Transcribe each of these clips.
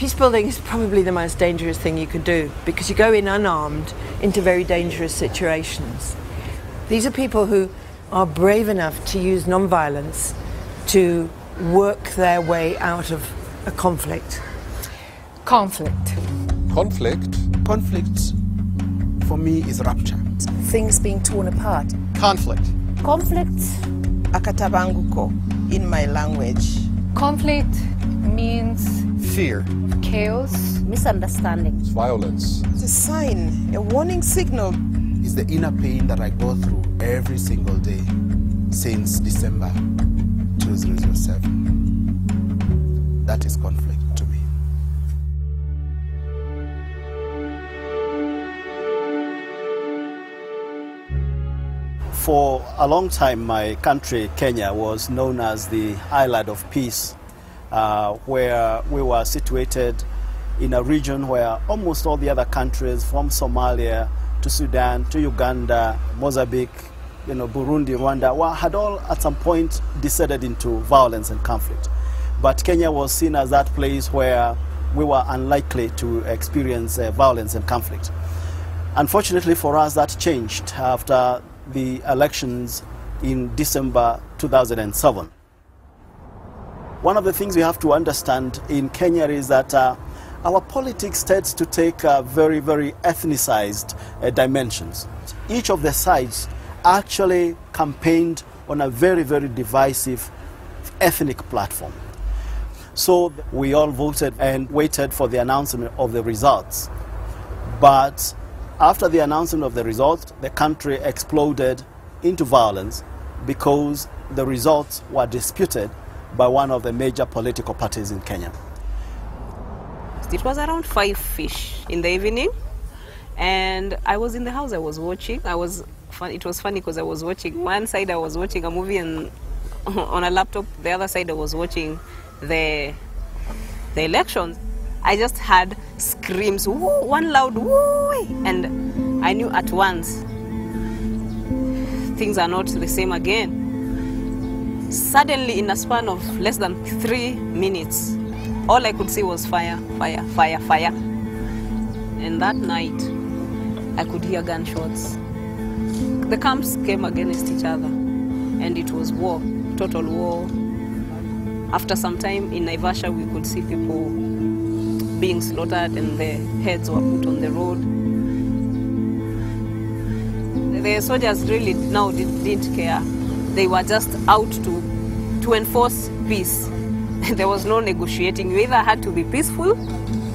Peace building is probably the most dangerous thing you can do because you go in unarmed into very dangerous situations. These are people who are brave enough to use non-violence to work their way out of a conflict. Conflict. Conflict. Conflict for me is rupture. Things being torn apart. Conflict. Conflict. Akatabanguko in my language. Conflict means Fear. chaos, Misunderstanding. Violence. It's a sign, a warning signal. It's the inner pain that I go through every single day since December 2007. That is conflict to me. For a long time, my country, Kenya, was known as the island of peace, where we were situated in a region where almost all the other countries, from Somalia to Sudan to Uganda, Mozambique, Burundi, Rwanda, had all at some point descended into violence and conflict. But Kenya was seen as that place where we were unlikely to experience violence and conflict. Unfortunately for us, that changed after the elections in December 2007. One of the things we have to understand in Kenya is that our politics tends to take very, very ethnicized dimensions. Each of the sides actually campaigned on a very, very divisive ethnic platform. So we all voted and waited for the announcement of the results. But after the announcement of the results, the country exploded into violence because the results were disputed by one of the major political parties in Kenya. It was around 5-ish in the evening, and I was in the house. I was watching. It was funny because I was watching one side. I was watching a movie on a laptop. The other side, I was watching the elections. I just heard screams, woo, one loud woo, and I knew at once things are not the same again. Suddenly, in a span of less than 3 minutes, all I could see was fire, fire, fire, fire. And that night, I could hear gunshots. The camps came against each other, and it was war, total war. After some time in Naivasha, we could see people being slaughtered and their heads were put on the road. The soldiers really now didn't care. They were just out to enforce peace. There was no negotiating. You either had to be peaceful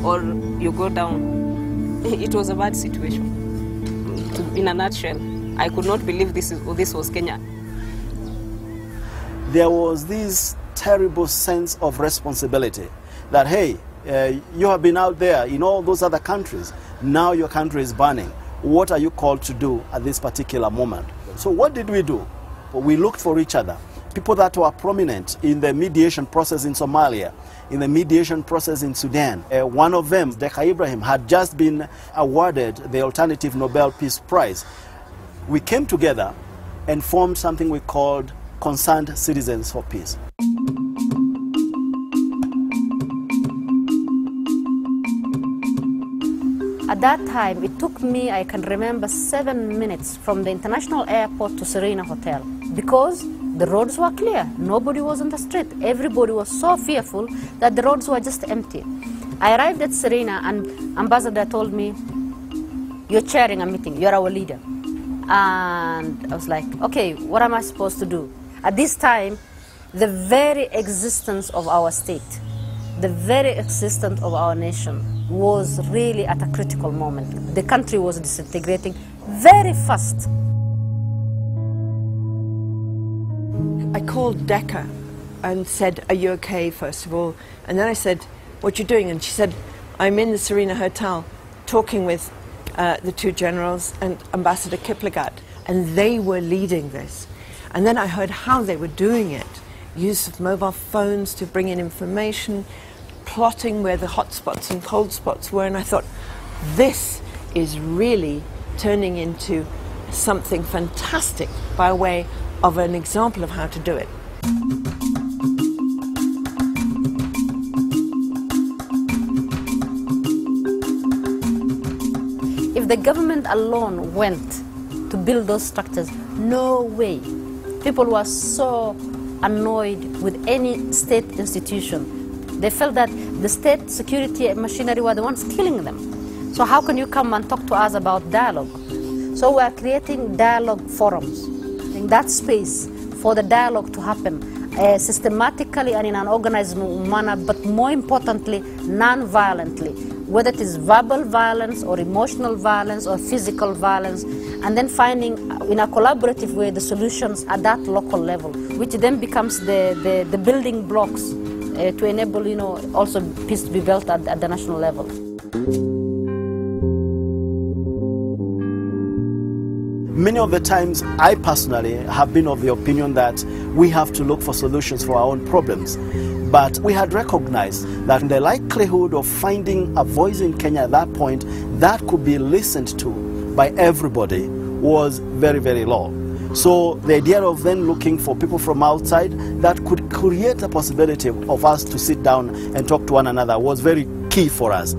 or you go down. It was a bad situation. In a nutshell, I could not believe this was Kenya. There was this terrible sense of responsibility that, hey, you have been out there in all those other countries. Now your country is burning. What are you called to do at this particular moment? So what did we do? We looked for each other. People that were prominent in the mediation process in Somalia, in the mediation process in Sudan. One of them, Deka Ibrahim, had just been awarded the Alternative Nobel Peace Prize. We came together and formed something we called Concerned Citizens for Peace. At that time, it took me, I can remember, 7 minutes from the international airport to Serena Hotel because the roads were clear. Nobody was on the street. Everybody was so fearful that the roads were just empty. I arrived at Serena and Ambassador told me, "You're chairing a meeting, you're our leader." And I was like, okay, what am I supposed to do? At this time, the very existence of our state, the very existence of our nation was really at a critical moment. The country was disintegrating very fast. I called Deka and said, "Are you okay, first of all?" And then I said, "What you doing?" And she said, "I'm in the Serena Hotel talking with the two generals and Ambassador Kiplagat." And they were leading this. And then I heard how they were doing it. Use of mobile phones to bring in information, plotting where the hot spots and cold spots were. And I thought, this is really turning into something fantastic by way of an example of how to do it. the government alone went to build those structures, no way. People were so annoyed with any state institution. They felt that the state security machinery were the ones killing them. So how can you come and talk to us about dialogue? So we are creating dialogue forums, in that space for the dialogue to happen systematically and in an organized manner, but more importantly, non-violently, whether it is verbal violence or emotional violence or physical violence, and then finding in a collaborative way the solutions at that local level, which then becomes the building blocks to enable, you know, also peace to be built at the national level. Many of the times, I personally have been of the opinion that we have to look for solutions for our own problems. But we had recognized that the likelihood of finding a voice in Kenya at that point that could be listened to by everybody was very, very low. So the idea of then looking for people from outside that could create a possibility of us to sit down and talk to one another was very key for us.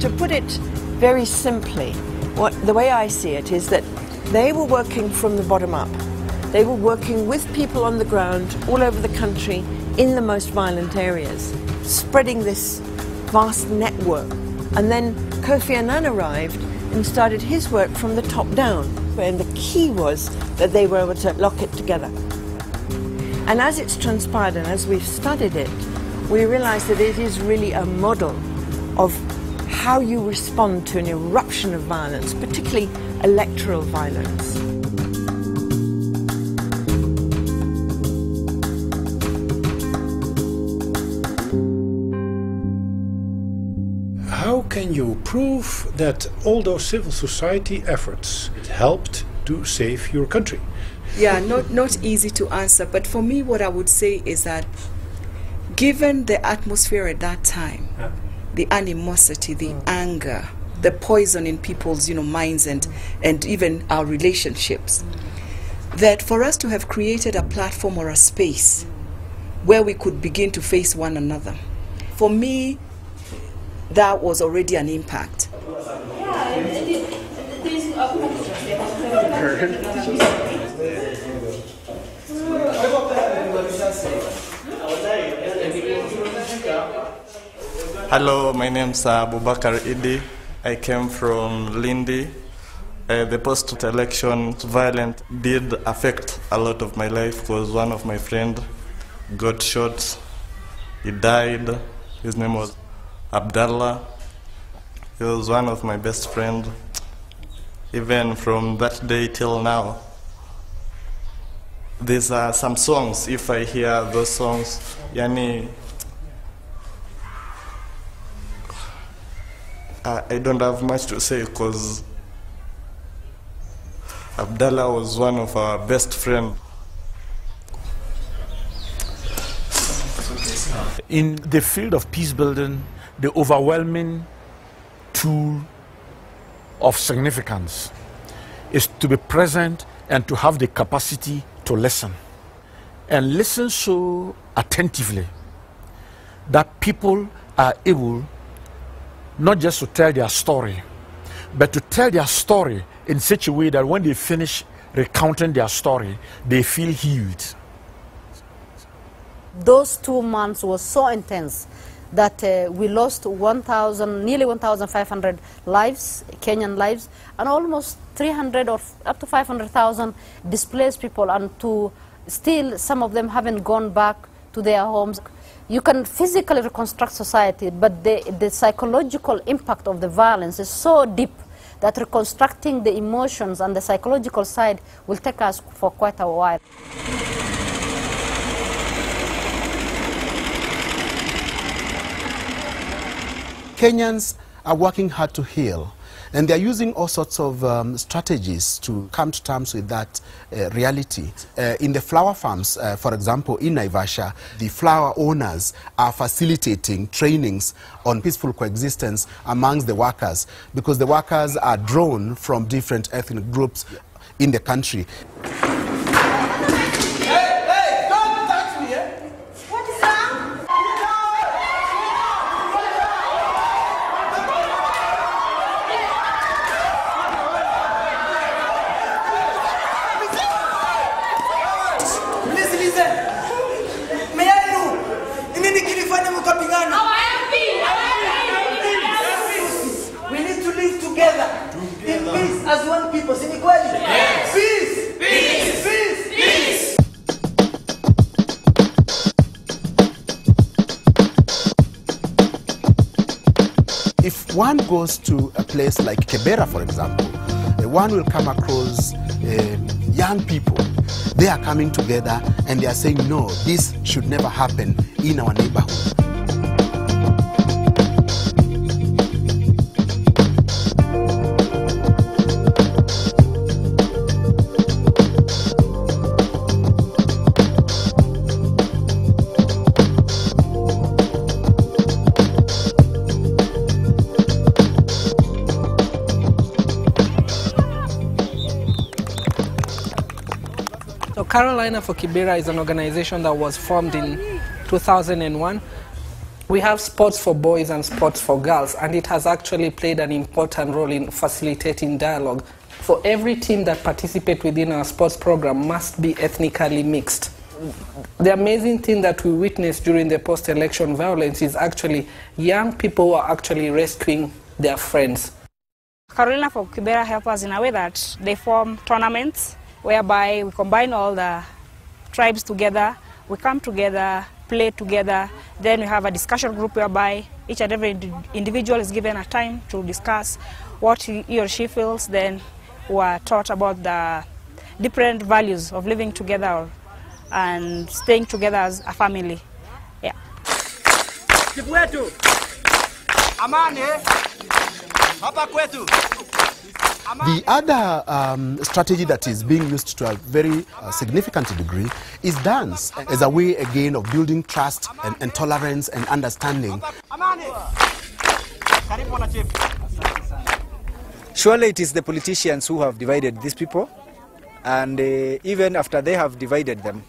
To put it very simply, the way I see it is that they were working from the bottom up. They were working with people on the ground all over the country in the most violent areas, spreading this vast network. And then Kofi Annan arrived and started his work from the top down. And the key was that they were able to lock it together. And as it's transpired and as we've studied it, we realized that it is really a model of how you respond to an eruption of violence, particularly electoral violence. How can you prove that all those civil society efforts helped to save your country? Yeah, not easy to answer, but for me what I would say is that given the atmosphere at that time, the animosity, the anger, the poison in people's minds and even our relationships, that for us to have created a platform or a space where we could begin to face one another, for me that was already an impact. Hello, my name is Busca. I came from Lindi. The post-election violence did affect a lot of my life because one of my friends got shot. He died. His name was Abdallah. He was one of my best friends. Even from that day till now, there's some songs. If I hear those songs, I don't have much to say because Abdallah was one of our best friends. In the field of peace building, the overwhelming tool of significance is to be present and to have the capacity to listen. And listen so attentively that people are able not just to tell their story, but to tell their story in such a way that when they finish recounting their story, they feel healed. Those 2 months was so intense that we lost nearly 1,500 lives, Kenyan lives, and almost 300 or up to 500,000 displaced people, and still some of them haven't gone back to their homes. You can physically reconstruct society, but the psychological impact of the violence is so deep that reconstructing the emotions and the psychological side will take us for quite a while. Kenyans are working hard to heal, and they're using all sorts of strategies to come to terms with that reality. In the flower farms, for example, in Naivasha, the flower owners are facilitating trainings on peaceful coexistence amongst the workers, because the workers are drawn from different ethnic groups. in the country. We need to live together in peace as one people. Yes. Peace. Peace. Peace. Peace. If one goes to a place like Kibera, for example, one will come across young people. They are coming together and they are saying, no, this should never happen in our neighborhood. Carolina for Kibera is an organization that was formed in 2001. We have sports for boys and sports for girls, and it has actually played an important role in facilitating dialogue. For every team that participates within our sports program must be ethnically mixed. The amazing thing that we witnessed during the post-election violence is actually young people who are actually rescuing their friends. Carolina for Kibera help us in a way that they form tournaments whereby we combine all the tribes together, we come together, play together, then we have a discussion group whereby each and every individual is given a time to discuss what he or she feels, then we are taught about the different values of living together and staying together as a family. Yeah. The other strategy that is being used to a very significant degree is dance, as a way again of building trust and tolerance and understanding. Surely it is the politicians who have divided these people, and even after they have divided them,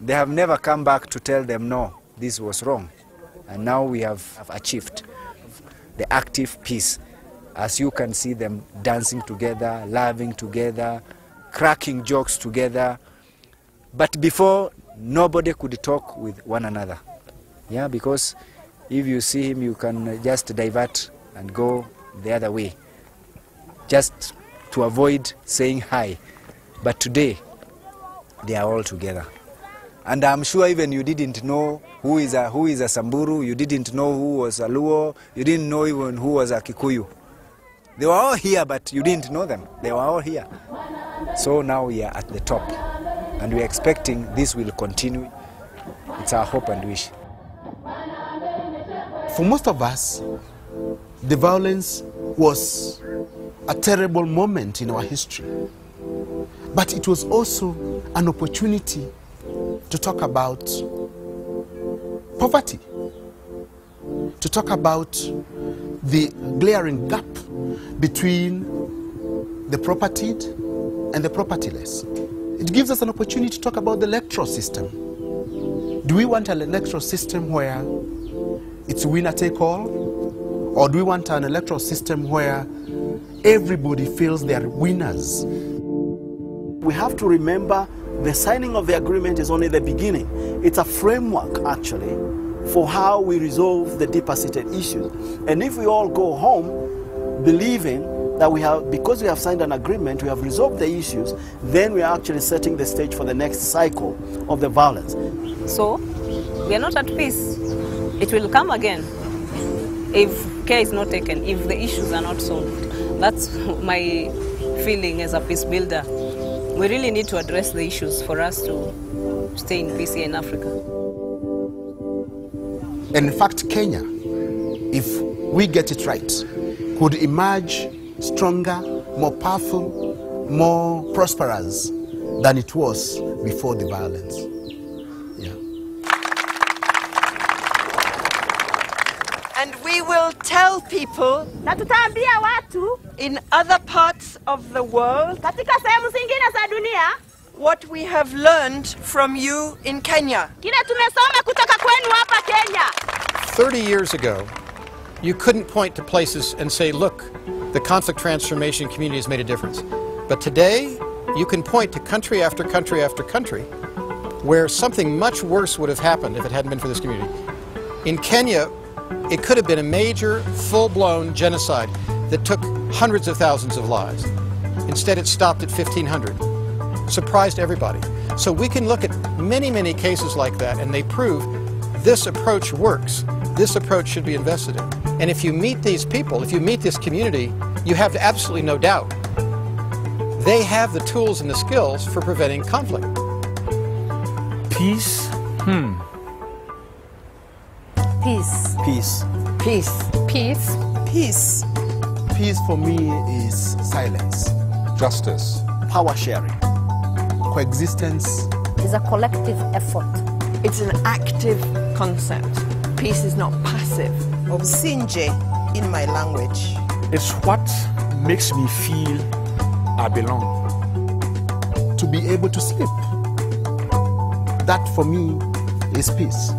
they have never come back to tell them, no, this was wrong. And now we have achieved the active peace. As you can see them dancing together, laughing together, cracking jokes together. But before, nobody could talk with one another. Yeah, because if you see him, you can just divert and go the other way, just to avoid saying hi. But today, they are all together. And I'm sure even you didn't know who is a Samburu, you didn't know who was a Luo, you didn't know even who was a Kikuyu. They were all here, but you didn't know them. They were all here. So now we are at the top, and we're expecting this will continue. It's our hope and wish. For most of us, the violence was a terrible moment in our history. But it was also an opportunity to talk about poverty, to talk about the glaring gap between the propertied and the propertyless. It gives us an opportunity to talk about the electoral system. Do we want an electoral system where it's winner take all? Or do we want an electoral system where everybody feels they are winners? We have to remember the signing of the agreement is only the beginning. It's a framework, actually, for how we resolve the deeper-seated issues. And if we all go home believing that because we have signed an agreement, we have resolved the issues, then we are actually setting the stage for the next cycle of the violence. So, we are not at peace. It will come again if care is not taken, if the issues are not solved. That's my feeling as a peace builder. We really need to address the issues for us to stay in peace here in Africa. And in fact, Kenya, if we get it right, could emerge stronger, more powerful, more prosperous than it was before the violence. And we will tell people na tutaambia watu in other parts of the world katika sehemu zingine za dunia what we have learned from you in Kenya. Kile tumesoma kutoka kwenu hapa Kenya. 30 years ago, you couldn't point to places and say, look, the conflict transformation community has made a difference. But today, you can point to country after country after country where something much worse would have happened if it hadn't been for this community. In Kenya, it could have been a major, full-blown genocide that took hundreds of thousands of lives. Instead, it stopped at 1,500. Surprised everybody. So we can look at many, many cases like that, and they prove this approach works. This approach should be invested in. And if you meet these people, if you meet this community, you have absolutely no doubt they have the tools and the skills for preventing conflict. Peace? Peace. Peace. Peace. Peace. Peace. Peace for me is silence. Justice. Power sharing. Coexistence. It's a collective effort. It's an active concept. Peace is not passive. Obsinje in my language. It's what makes me feel I belong. To be able to sleep. That for me is peace.